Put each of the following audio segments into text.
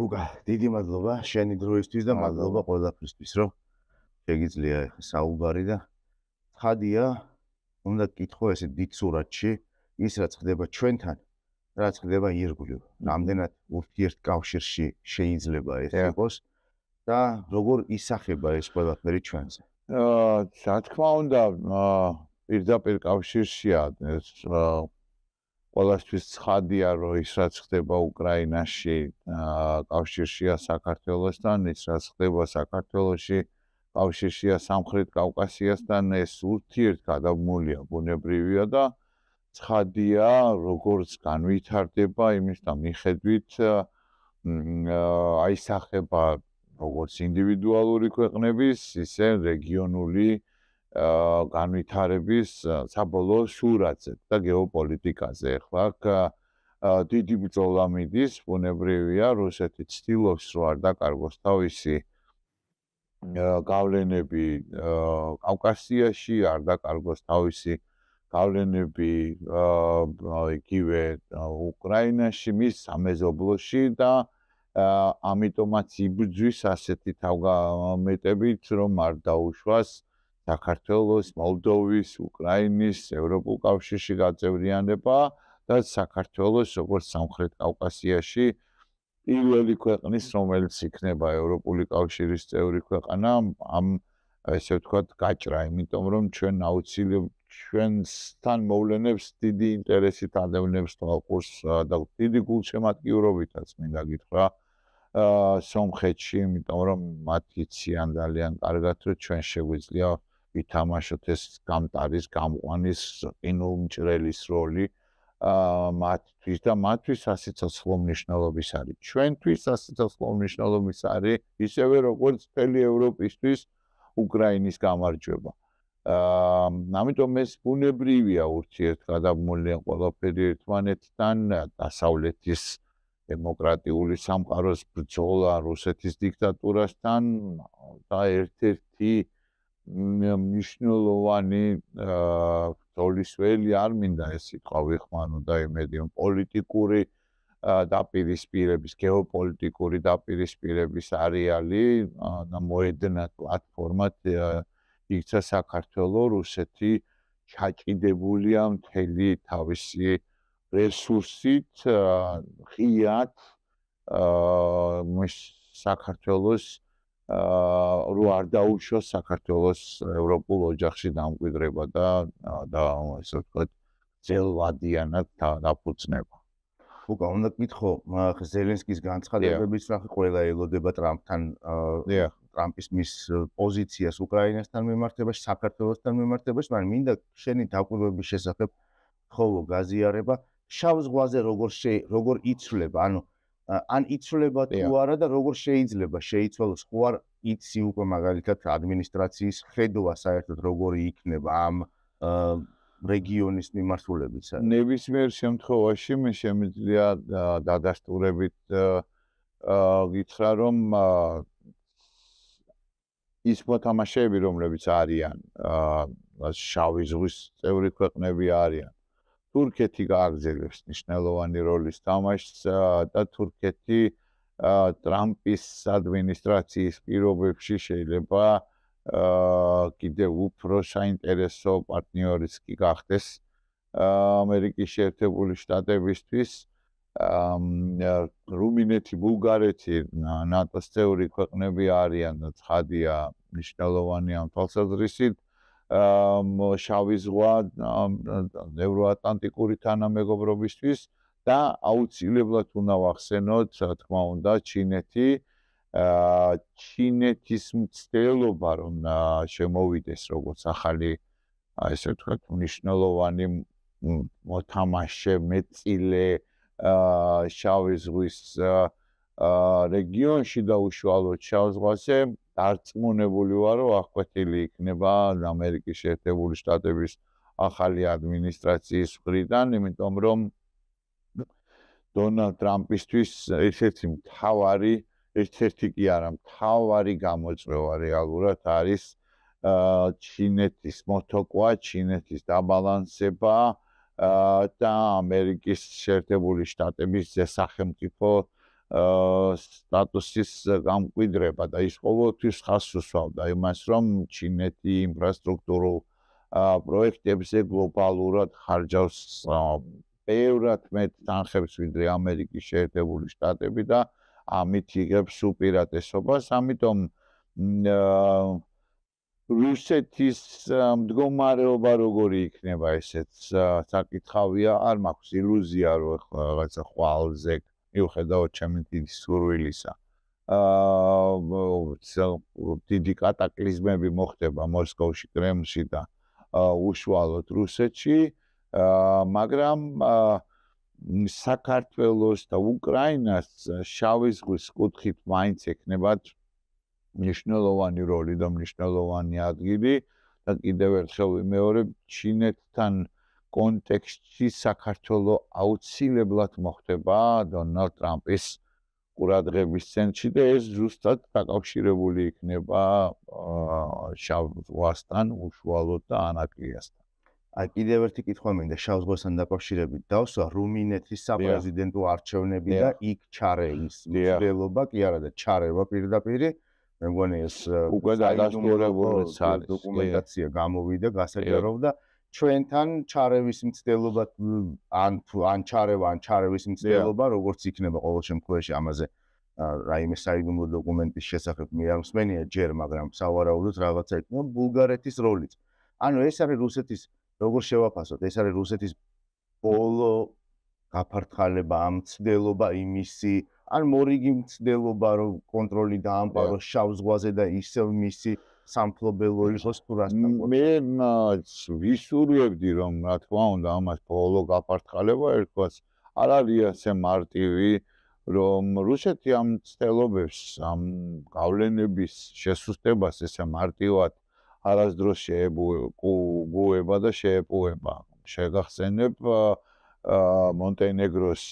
გუგა, დიდი მადლობა შენი დროისთვის და მადლობა ყველაფრისთვის, რომ შეგიძლია ახლა საუბარი და ცხადია, უნდა გკითხო ესე დიდ სურათში, ის რაც ხდება ჩვენთან, რაც ხდება ირგვლივ. რამდენად ურთიერთკავშირში შეიძლება ეს იყოს და როგორ ისახება ეს ყველაფერი ჩვენზე. რა თქმა უნდა, პირდაპირ კავშირშია ეს ყველასთვის ცხადია, რომ ის რაც ხდება უკრაინაში, კავშირშია საქართველოსთან, ის რაც ხდება საქართველოში, კავშირშია სამხრეთ კავკასიასთან, ეს ურთიერთგადაბმულია, ბუნებრივია და ცხადია, როგორც განვითარდება, იმისთან მიხედვით აისახება როგორც ინდივიდუალური ქვეყნების, ისე რეგიონული განვითარების საბოლოო სურათზე და გეოპოლიტიკაზე. ახლა დიდი ბრძოლა მიდის, ბუნებრივია, რუსეთი ცდილობს, რომ არ დაკარგოს თავისი გავლენები კავკასიაში, არ დაკარგოს თავისი გავლენები იგივე უკრაინაში, მის სამეზობლოში და ამიტომაც იბრძვის ასეთი თავგამეტებით, რომ არ დაუშვას საქართველოს, მოლდოვის, უკრაინის, ევროპულ კავშირში გაწევრიანება და საქართველოს როგორც სამხრეთ კავკასიაში პირველი ქვეყნის, რომელიც იქნება ევროპული კავშირის წევრი ქვეყანა, ამ ესე ვთქვათ, გაჭრა, იმიტომ რომ ჩვენ აუცილებლად ჩვენთან მოვლენებს დიდი ინტერესით ადევნებს თვალყურს და დიდი გულშემატკივრობითაც მინდა გითხრა სომხეთში, იმიტომ რომ მათ იციან ძალიან კარგად, რომ ჩვენ შეგვიძლია ვითამაშოთ ეს გამტარის, გამყვანის, ყინულმჭრელის როლი მათთვის და მათთვის სასიცოცხლო მნიშვნელობის არის. ჩვენთვის სასიცოცხლო მნიშვნელობის არის ისევე როგორც მთელი ევროპისთვის უკრაინის გამარჯვება. ამიტომ ეს ბუნებრივია ურთიერთგადაბმულია ყველაფერი ერთმანეთთან, დასავლეთის დემოკრატიული სამყაროს ბრძოლა რუსეთის დიქტატურასთან და ერთ-ერთი მნიშვნელოვანი ბრძოლის ველი არ მინდა ეს სიტყვა ვიხმანო და იმედი რომ პოლიტიკური დაპირისპირების, გეოპოლიტიკური დაპირისპირების არეალი და მოედნად პლატფორმად იქცა საქართველოს, რუსეთი ჩაჭიდებულია მთელი თავისი რესურსით, ღიად საქართველოს რო არ დაუშვას საქართველოს ევროპულ ოჯახში დამკვიდრება და ესე ვთქვათ, ძელვადიანად დაფუძნება. გუგა, უნდა გკითხო, ზელენსკის განცხადებების ნახე ყველა ელოდება ტრამპთან ტრამპის მის პოზიციას უკრაინასთან მიმართებაში, საქართველოსთან მიმართებაში, მაგრამ მინდა შენი დაკვირვების შესახებ ხოლო გაზიარება, შავ ზღვაზე როგორ იცვლება, ან იცვლება თუ არა და როგორ შეიძლება შეიცვალოს, ხო არ იცი უკვე მაგალითად ადმინისტრაციის ხედვა საერთოდ როგორი იქნება ამ რეგიონის მიმართულებით. ნებისმიერ შემთხვევაში მე შემიძლია დადასტურებით გითხრა, რომ ის მოთამაშეები, რომლებიც არიან შავი ზღვის წევრი ქვეყნები არიან. თურქეთი გააგრძელებს მნიშვნელოვანი როლის თამაშს და თურქეთი ტრამპის ადმინისტრაციის პირობებში შეიძლება კიდევ უფრო საინტერესო პარტნიორიც კი გახდეს ამერიკის შეერთებული შტატებისთვის. რუმინეთი, ბულგარეთი ნატოს წევრი ქვეყნები არიან და ცხადია მნიშვნელოვანი ამ თვალსაზრისით. შავი ზღვა ევროატლანტიკური თანამეგობრობისთვის და აუცილებლად უნდა ვახსენოთ, რა თქმა უნდა, ჩინეთი. ჩინეთის მცდელობა რომ შემოვიდეს როგორც ახალი, ესე ვთქვათ, მნიშვნელოვანი მოთამაშე, მეწილე შავი ზღვის რეგიონში და უშუალოდ შავ ზღვაზე დარწმუნებული ვარ, რომ აღკვეთილი იქნება ამერიკის შეერთებული შტატების ახალი ადმინისტრაციის მხრიდან, იმიტომ რომ დონალდ ტრამპისთვის ერთ-ერთი კი არა, მთავარი გამოწვევა რეალურად არის ჩინეთის მოთოკვა, ჩინეთის დაბალანსება და ამერიკის შეერთებული შტატების სახელმწიფო სტატუსის გამკვიდრება და ის ყოველთვის ხაზს უსვამდა იმას, რომ ჩინეთი ინფრასტრუქტურულ პროექტებზე გლობალურად ხარჯავს ბევრად მეტ თანხებს, ვიდრე ამერიკის შეერთებული შტატები და ამით იღებს უპირატესობას, ამიტომ რუსეთის მდგომარეობა როგორი იქნება ესეც საკითხავია, არ მაქვს ილუზია, რომ რაღაცა ხვალზე მიუხედავად ჩემი დიდი სურვილისა. დიდი კატაკლიზმები მოხდება მოსკოვში, კრემლში და უშუალოდ რუსეთში, მაგრამ საქართველოს და უკრაინას შავი ზღვის კუთხით მაინც ექნებათ მნიშვნელოვანი როლი და მნიშვნელოვანი ადგილი და კიდევ ერთხელ ვიმეორებ, ჩინეთთან კონტექსტში საქართველო აუცილებლად მოხდება დონალდ ტრამპის ყურადღების ცენტრში და ეს ზუსტად დაკავშირებული იქნება შავ ზღვასთან უშუალოდ და ანაკლიასთან. აი კიდევ ერთი კითხვა მინდა შავ ზღვასთან დაკავშირებით დავსვა რუმინეთის საპრეზიდენტო არჩევნები და იქ ჩარევის მცდელობა, კი არა და ჩარევა პირდაპირ მე მგონი ეს უკვე დადასტურებული დოკუმენტაცია გამოვიდა, გასაჯაროვდა ჩვენთან ჩარევის მცდელობა ან ჩარევა ან ჩარევის მცდელობა როგორც იქნება ყოველ შემთხვევაში ამაზე რაიმე საიდუმლო დოკუმენტის შესახებ მე არ მსმენია ჯერ, მაგრამ სავარაუდოდ რაღაცა იქნება ბულგარეთის როლიც. ანუ ეს არის რუსეთის როგორ შევაფასოთ, ეს არის რუსეთის ბოლო გაფართხალება ამ მცდელობა იმისი ან მორიგი მცდელობა რომ კონტროლი დაამყაროს შავ ზღვაზე და ისევ მისი სამფლობელო იყოს თუ რასთან. მე ვისურვებდი რომ რა თქმა უნდა ამას ბოლო გაფართხალება ერთგვარს არ არის ასე მარტივი რომ რუსეთი ამ მცდელობებს ამ გავლენების შესუსტებას ესე მარტივად არასდროს შეებუება და შეეპუება. შეგახსენებ მონტენეგროს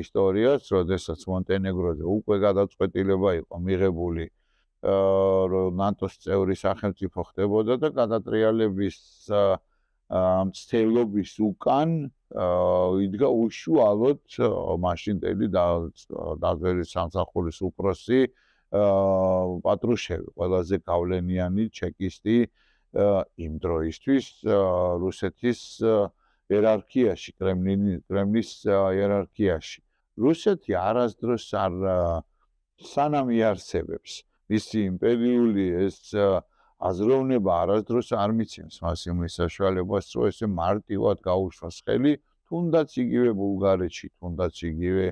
ისტორიას, როდესაც მონტენეგროზე უკვე გადაწყვეტილება იყო მიღებული რომ ნატოს წევრი სახელმწიფო ხდებოდა და გადატრიალების მცდელობის უკან იდგა უშუალოდ მაშინდელი დაზვერვის სამსახურის უფროსი პატრუშევი, ყველაზე გავლენიანი ჩეკისტი იმ დროისთვის რუსეთის იერარქიაში, კრემლის იერარქიაში. რუსეთი არასდროს არ სანამ იარსებებს მისი იმპერიული ეს აზროვნება არასდროს არ მიცემს მას იმის საშუალებას, რომ ესე მარტივად გაუშვას ხელი, თუნდაც იგივე ბულგარეთში, თუნდაც იგივე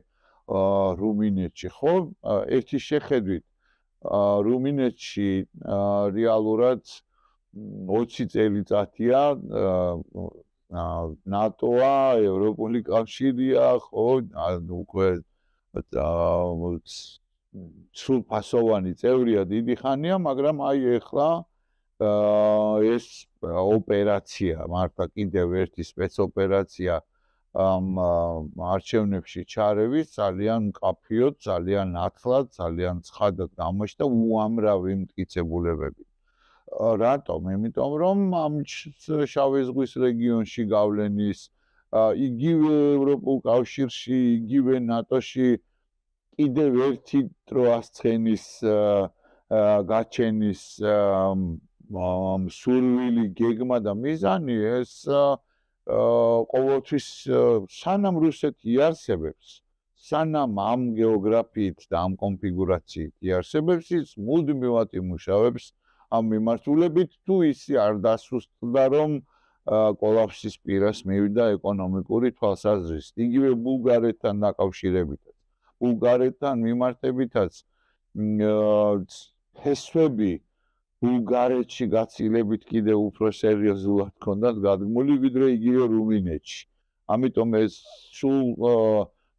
რუმინეთში. ხო, ერთი შეხედვით რუმინეთში რეალურად 20 წელიწადია ნატოა, ევროპული კავშირია, ხო, უკვე სრულფასოვანი წევრია დიდი ხანია, მაგრამ აი ეხლა ეს ოპერაცია, მართლა კიდევ ერთი სპეცოპერაცია არჩევნებში ჩარევის ძალიან მკაფიოდ, ძალიან ათლად, ძალიან ცხადად გამოჩნდა უამრავი მტკიცებულებები. რატომ? იმიტომ რომ ამ შავი ზღვის რეგიონში გავლენის იგივე ევროპულ კავშირში, იგივე ნატოში კიდევ ერთი დროასცენის გაჩენის სურვილი, გეგმა და მიზანი ეს ყოველთვის სანამ რუსეთი იარსებებს, სანამ ამ გეოგრაფიით და ამ კონფიგურაციით იარსებებს, ის მუდმივად იმუშავებს ამ მიმართულებით, თუ ისი არ დასუსტდა, რომ კოლაფსის პირას მივიდა ეკონომიკური თვალსაზრისით. იგივე ბულგარეთთან დაკავშირებითაც. ბულგარეთთან მიმართებითაც ფესვები ბულგარეთში გაცილებით კიდევ უფრო სერიოზულად ჰქონდათ გადმული, ვიდრე იგივე რუმინეთში. ამიტომ ეს სულ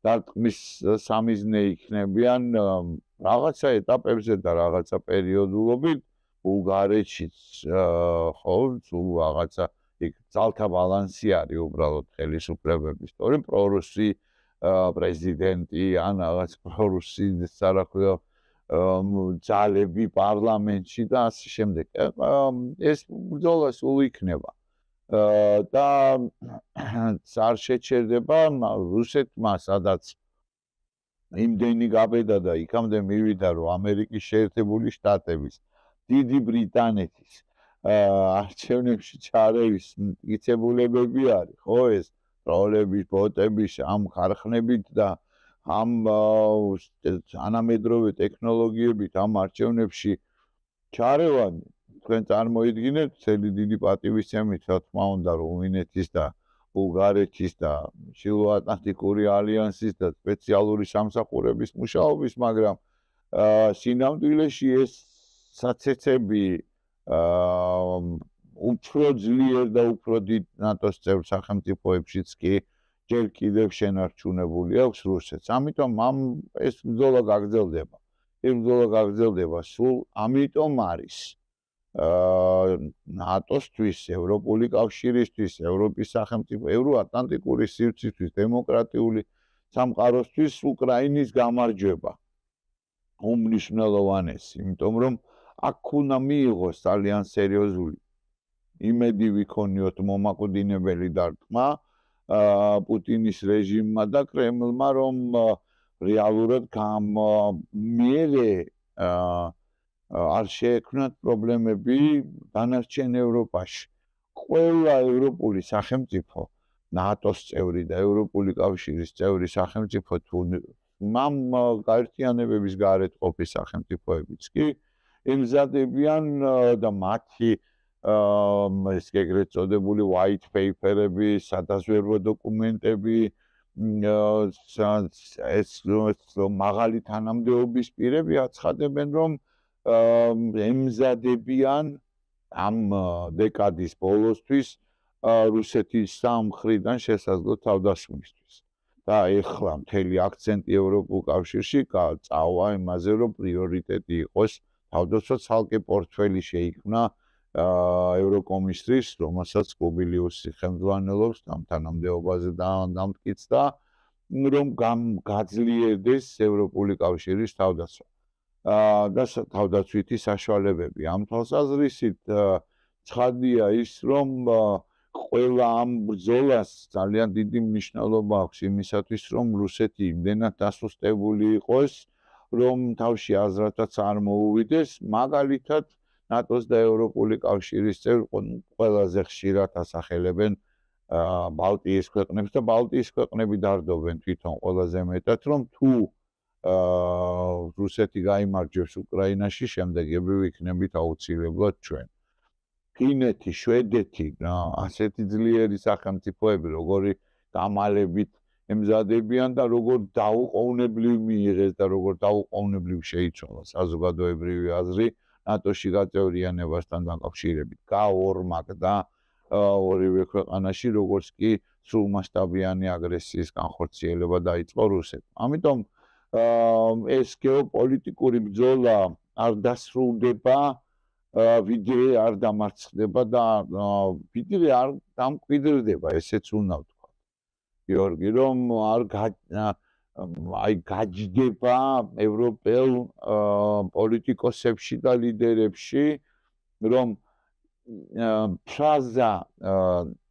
დარტყმის სამიზნე იქნებიან რაღაცა ეტაპებზე და რაღაცა პერიოდულობით ბულგარეთშიც ხო, სულ რაღაცა იქ ძალთა ბალანსი არის უბრალოდ ხელისუფლებების, თორემ პრორუსი პრეზიდენტი ან რაღაც პრორუსი სარახვეო ძალები პარლამენტში და ასე შემდეგ. ეს ბრძოლა სულ იქნება. და არ შეჩერდება რუსეთმა, სადაც იმდენი გაბედა და იქამდე მივიდა, რომ ამერიკის შეერთებული შტატების, დიდი ბრიტანეთის არჩევნებში ჩარევის მტკიცებულებები არის, ხო ეს როლების, ბოტების, ამ ხარხნებით და ამ თანამედროვე ტექნოლოგიებით ამ არჩევნებში ჩარევა თქვენ წარმოიდგინეთ ცელი დიდი პატივისცემით, რა თქმა უნდა, რუმინეთის და ბულგარეთის და ჩრდილოატლანტიკური ალიანსის და სპეციალური სამსახურების მუშაობის, მაგრამ სინამდვილეში ეს საცეცები უფრო ძლიერ და უფრო დიდ ნატოს წევრ სახელმწიფოებშიც კი ჯერ კიდევ შენარჩუნებული აქვს რუსეთს. ამიტომ ეს ბრძოლა გაგრძელდება. ეს ბრძოლა გაგრძელდება სულ ამიტომ არის ნატოსთვის, ევროპული კავშირისთვის, ევროპის სახელმწიფო, ევროატლანტიკური სივრცისთვის, დემოკრატიული სამყაროსთვის უკრაინის გამარჯვება უმნიშვნელოვანესი, იმიტომ რომ აქ უნდა მიიღოს ძალიან სერიოზული იმედი ვიქონიოთ მომაკვდინებელი დარტყმა პუტინის რეჟიმმა და კრემლმა, რომ რეალურად მერე არ შეექმნათ პრობლემები დანარჩენ ევროპაში. ყველა ევროპული სახელმწიფო, ნატოს წევრი და ევროპული კავშირის წევრი სახელმწიფო თუ ამ გაერთიანებების გარეთ ყოფის სახელმწიფოებიც კი ემზადებიან და მათი ეს ეგრეთ წოდებული white paper-ები, სადაზვერვო დოკუმენტები, ეს მაღალი თანამდებობის პირები აცხადებენ, რომ ემზადებიან ამ დეკადის ბოლოსთვის რუსეთის სამხრიდან შესაძლო თავდასხმისთვის. და ეხლა მთელი აქცენტი ევროპულ კავშირში წავა იმაზე, რომ პრიორიტეტი იყოს თავდაცვა ცალკე პორტფელი შეიქმნა ევროკომისრის, რომელსაც კუბილიუსი ხელმძღვანელობს ამ თანამდებობაზე დამტკიცდა, რომ გაძლიერდეს ევროპული კავშირის თავდაცვა. და თავდაცვითი საშუალებები. ამ თვალსაზრისით ცხადია ის, რომ ყველა ამ ბრძოლას ძალიან დიდი მნიშვნელობა აქვს იმისათვის, რომ რუსეთი იმდენად დასუსტებული იყოს, რომ თავში აზრათაც არ მოუვიდეს, მაგალითად ნატოს და ევროპული კავშირის წევრ ყველაზე ხშირად ასახელებენ ბალტიის ქვეყნებს და ბალტიის ქვეყნები დარდობენ თვითონ ყველაზე მეტად, რომ თუ რუსეთი გაიმარჯვებს უკრაინაში, შემდეგები ვიქნებით აუცილებლად ჩვენ. ფინეთი, შვედეთი, ასეთი ძლიერი სახელმწიფოები, როგორი გამალებით ემზადებიან და როგორ დაუყოვნებლივ მიიღეს და როგორ დაუყოვნებლივ შეიცვალა საზოგადოებრივი აზრი ნატოში გაწევრიანებასთან დაკავშირებით. გაორმაგდა ორივე ქვეყანაში, როგორც კი სრულმასშტაბიანი აგრესიის განხორციელება დაიწყო რუსეთმა. ამიტომ ეს გეოპოლიტიკური ბრძოლა არ დასრულდება, ვიდრე არ დამარცხდება და ვიდრე არ დამკვიდრდება, ესეც უნდა ვთქვა. გიორგი, რომ არ გაჯდება ევროპელ პოლიტიკოსებში და ლიდერებში, რომ ფრაზა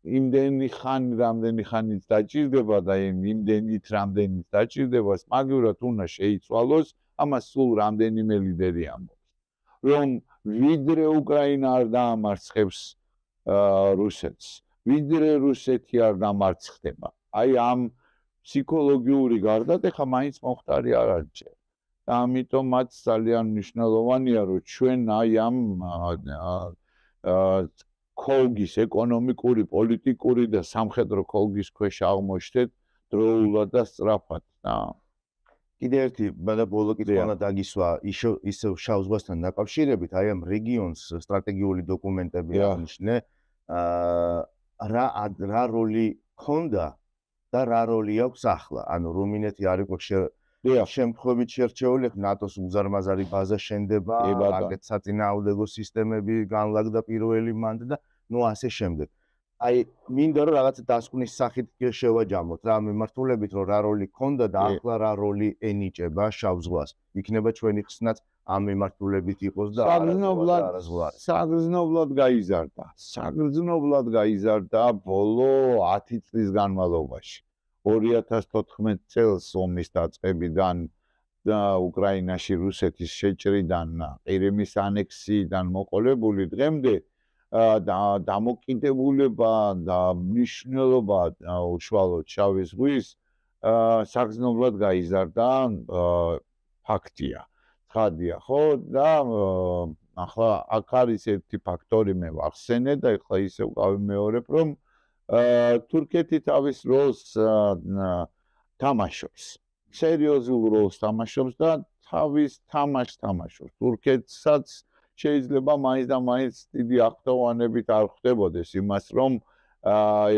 იმდენი ხანი, რამდენი ხანიც დაჭირდება და იმდენით, რამდენიც დაჭირდება, მაგივრად უნდა შეიცვალოს, ამას სულ რამდენიმე ლიდერი ამბობს. რომ ვიდრე უკრაინა არ დაამარცხებს რუსეთს, ვიდრე რუსეთი არ დამარცხდება. აი ამ ფსიქოლოგიური გარდატეხა მაინც მომხდარი არ არჩევ. და ამიტომ მათ ძალიან მნიშვნელოვანია, რომ ჩვენ აი ამ ქოლგის ეკონომიკური, პოლიტიკური და სამხედრო ქოლგის ქვეშ აღმოჩნდეთ დროულად და სწრაფად. კიდე ერთი ბოლო კითხვა დაგისვა ისევ შავ ზღვასთან დაკავშირებით, აი ამ რეგიონს სტრატეგიული დოკუმენტები აღნიშნე, რა როლი ჰქონდა და რა როლი აქვს ახლა? ანუ რუმინეთი არ იყო შემთხვევით შერჩეული, ნატოს უზარმაზარი ბაზა შენდება, აგეთ საწინააღმდეგო სისტემები განლაგდა პირველი მანდ და ნუ ასე შემდეგ. აი მინდა რომ რაღაცა დასკვნის სახით შევაჯამოთ რა მიმართულებით, რომ რა როლი ჰქონდა და ახლა რა როლი ენიჭება შავ ზღვას. იქნება ჩვენი ხსნაც ამ მიმართულებით იყოს და საგრძნობლად გაიზარდა. საგრძნობლად გაიზარდა ბოლო 10 წლის განმავლობაში. 2014 წელს ომის დაწყებიდან და უკრაინაში რუსეთის შეჭრიდან, ყირიმის ანექსიიდან მოყოლებული დღემდე დამოკიდებულება და მნიშვნელობა უშუალოდ შავი ზღვის საგრძნობლად გაიზარდა ფაქტია. ცხადია, ხო? და ახლა აქ არის ერთი ფაქტორი მე ვახსენე და ახლა ისევ გავიმეორებ, რომ თურქეთი თავის როლს თამაშობს. სერიოზულ როლს თამაშობს და თავის თამაშს თამაშობს. თურქეთსაც შეიძლება მაინც და მაინც დიდი აღტოვანებით არ ხვდებოდეს იმას, რომ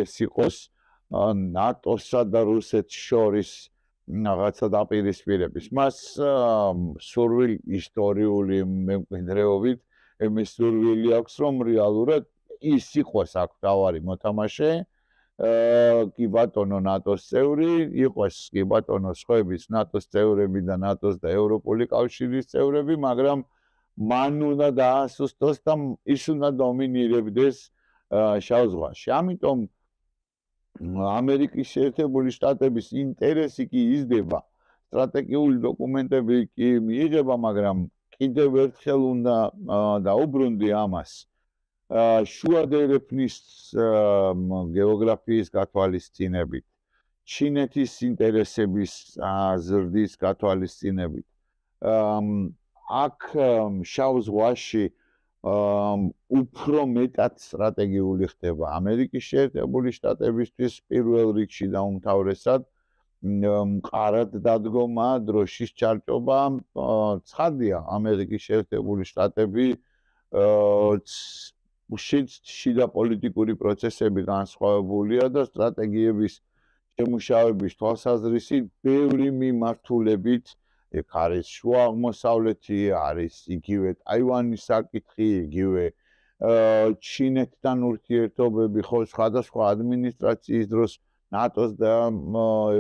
ეს იყოს ნატოსა და რუსეთს შორის რაღაცა დაპირისპირების. მას სურვილი ისტორიული მემკვიდრეობით იმის სურვილი აქვს, რომ რეალურად ის იყოს აქ თავარი მოთამაშე, კი ბატონო ნატოს წევრი, იყოს კი ბატონო სხვების ნატოს წევრები და ნატოს და ევროპული კავშირის წევრები, მაგრამ მან უნდა დაასუსტოს და ის უნდა დომინირებდეს შავ ზღვაში. ამიტომ ამერიკის შეერთებული შტატების ინტერესი კი იზრდება, სტრატეგიული დოკუმენტები კი მიიღება, მაგრამ კიდევ ერთხელ უნდა დაუბრუნდი ამას. შუადერეფნის გეოგრაფიის გათვალისწინებით, ჩინეთის ინტერესების ზრდის გათვალისწინებით. აქ შავ ზღვაში უფრო მეტად სტრატეგიული ხდება ამერიკის შეერთებული შტატებისთვის პირველ რიგში და უმთავრესად მყარად დადგომა, დროშის ჩარჭობა. ცხადია, ამერიკის შეერთებული შტატები შიდა პოლიტიკური პროცესები განსხვავებულია და სტრატეგიების შემუშავების თვალსაზრისით ბევრი მიმართულებით ეგ არის შუა აღმოსავლეთი, არის იგივე ტაივანის საკითხი, იგივე ჩინეთთან ურთიერთობები, ხო სხვადასხვა ადმინისტრაციის დროს ნატოს და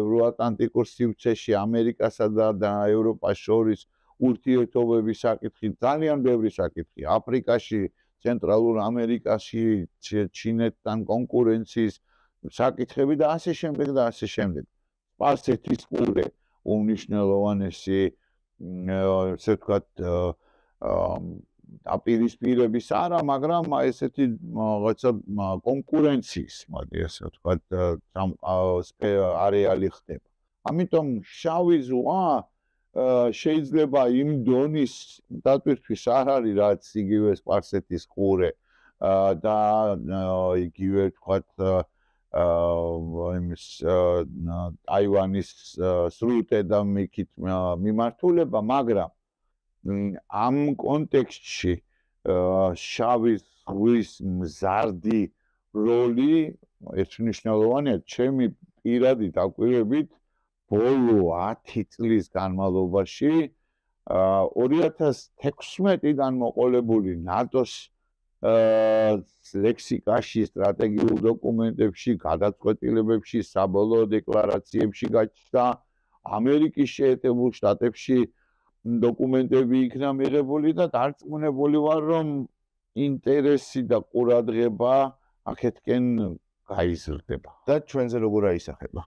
ევროატლანტიკურ სივრცეში ამერიკასა და ევროპას შორის ურთიერთობების საკითხი, ძალიან ბევრი საკითხი. აფრიკაში, ცენტრალურ ამერიკაში, ჩინეთთან კონკურენციის საკითხები და ასე შემდეგ და ასე შემდეგ. სპარსეთის ყურე უმნიშვნელოვანესი, ესე ვთქვათ, დაპირისპირების არა, მაგრამ ესეთი რაღაცა კონკურენციის, მოდი ასე ვთქვათ, არეალი ხდება. ამიტომ შავი ზღვა შეიძლება იმ დონის დატვირთვის არ არის, რაც იგივე სპარსეთის ყურე და იგივე ვთქვათ იმის ტაივანის სრუტე და მიქით მიმართულება, მაგრამ ამ კონტექსტში შავი ზღვის მზარდი როლი ერთმნიშვნელოვანია. ჩემი პირადი დაკვირვებით ბოლო 10 წლის განმავლობაში 2016-დან მოყოლებული ნატოს ლექსიკაში, სტრატეგიულ დოკუმენტებში, გადაწყვეტილებებში, საბოლოო დეკლარაციებში გაჩნდა ამერიკის შეერთებულ შტატებში დოკუმენტები იქნა მიღებული და დარწმუნებული ვარ, რომ ინტერესი და ყურადღება აქეთკენ გაიზრდება. და ჩვენზე როგორ აისახება?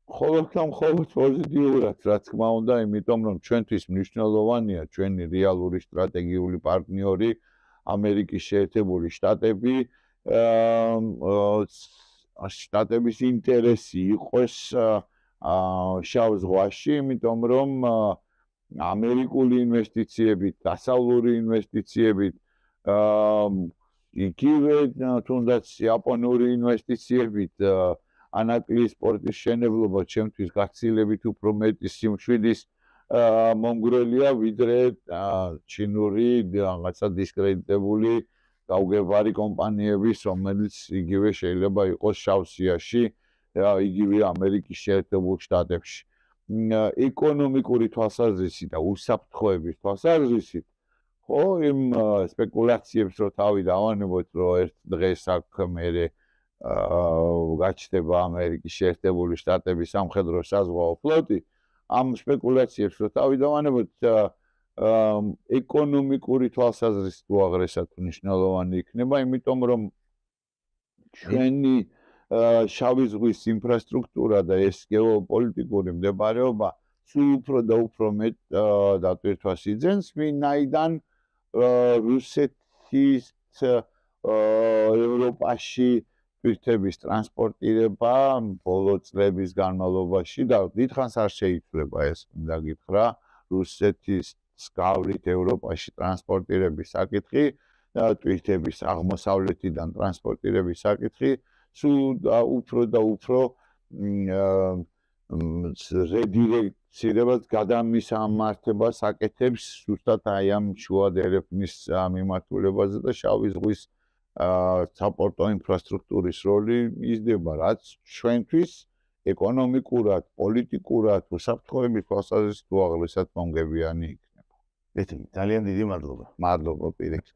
მხოლოდ პოზიტიურად, რა თქმა უნდა, იმიტომ რომ ჩვენთვის მნიშვნელოვანია ჩვენი რეალური სტრატეგიული პარტნიორი ამერიკის შეერთებული შტატები, შტატების ინტერესი იყოს შავ ზღვაში, იმიტომ რომ ამერიკული ინვესტიციებით, დასავლური ინვესტიციებით, იგივე თუნდაც იაპონური ინვესტიციებით ანაკლიის პორტის შენებლობა ჩემთვის გაცილებით უფრო მეტი სიმშვიდის მომგვრელია, ვიდრე ჩინური რაღაცა დისკრედიტებული გაუგებარი კომპანიების, რომელიც იგივე შეიძლება იყოს შავსიაში, იგივე ამერიკის შეერთებულ შტატებში. ეკონომიკური თვალსაზრისით და უსაფრთხოების თვალსაზრისით, ხო, იმ სპეკულაციებს რო თავი დავანებოთ, რომ ერთ დღეს აქ მერე გაჩნდება ამერიკის შეერთებული შტატების სამხედრო საზღვაო ფლოტი, ამ სპეკულაციებს რო თავი დავანებოთ, ეკონომიკური თვალსაზრისით უაღრესად მნიშვნელოვანი იქნება, იმიტომ რომ ჩვენი შავი ზღვის ინფრასტრუქტურა და ეს გეოპოლიტიკური მდებარეობა სულ უფრო და უფრო მეტ დატვირთვას იძენს, ვინაიდან რუსეთის ევროპაში თვითების ტრანსპორტირება ბოლო წლების განმავლობაში და დიდხანს არ შეიცვლება ეს, მინდა გითხრა, რუსეთის გავლით ევროპაში ტრანსპორტირების საკითხი და თვითების აღმოსავლეთიდან ტრანსპორტირების საკითხი სულ უფრო და უფრო რედირექცირებად გადამისამართებას აკეთებს ზუსტად აი ამ შუა ერეფნის მიმართულებაზე და შავი ზღვის საპორტო ინფრასტრუქტურის როლი იზრდება, რაც ჩვენთვის ეკონომიკურად, პოლიტიკურად, უსაფრთხოების თვალსაზრისით უაღრესად მომგებიანი იქნება. ძალიან დიდი მადლობა. მადლობა პირიქით.